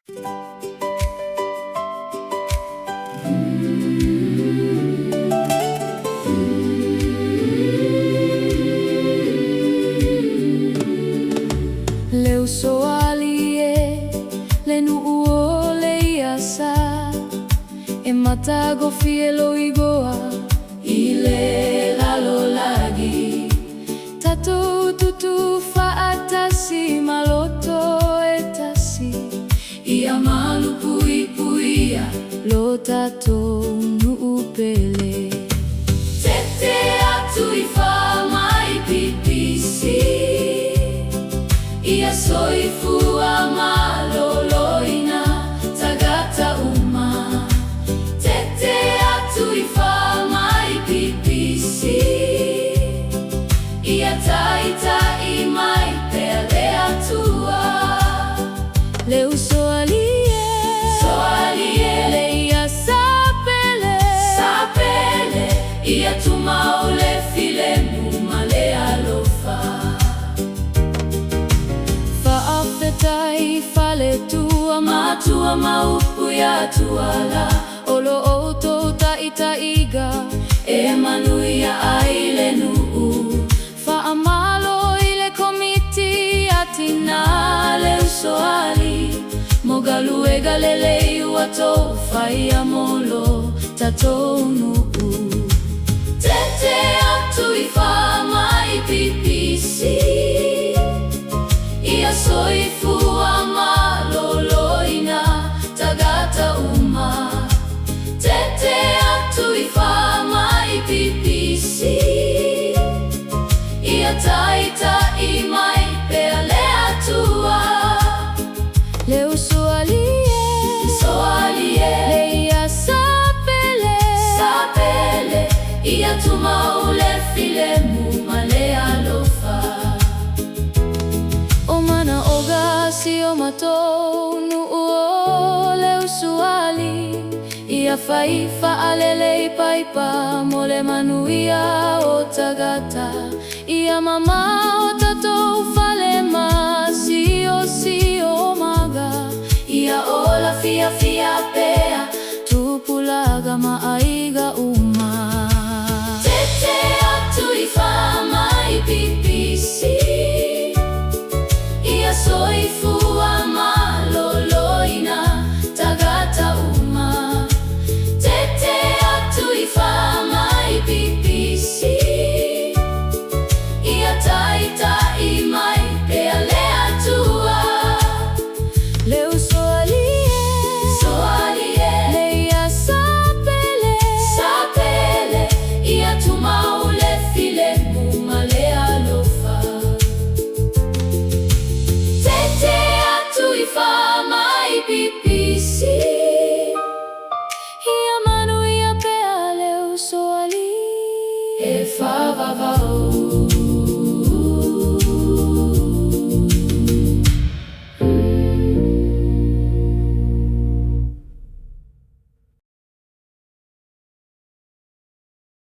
Leo swali le nu'u le iasa e matago fielo igoa ile lalo lagi tato tutu faatasi maloto etasi ia malu pui puia lo tato nu'u pele tete atu ifa mai pipisi ia soifua maloloina tagata uma tete atu ifa mai pipisi ia taita imai pele atua leu soalie le ia sapele ia tumaule filemu male alofa fale tua matua maupu ya tuala olo oto taita iga e manuia aile nu'u fa amalo ile komiti atina le soali mogalue galele uato fai amolo tato nu'u tete atu ifa mai pipisi ia soifua maloloina tagata uma tete atu ifa mai pipisi ia taita imai pele atua leu soalie le ia sapele ia tumaule filemu male alofa o matou nu'u leu suali ia faifa alelei paipa mole manuia o tagata ia mama o tatou falema sio maga ia ola fia pea tupulaga maaiga uma tete atu ifa mai pipisi ia soifua maloloina tagata uma tete atu ifa mai pipisi ia taita imai pele atua leu soalie le ia sapele ia tumaule filemu male alofa tete atu ifa mai pipisi ia manuia pea leu soali e fa va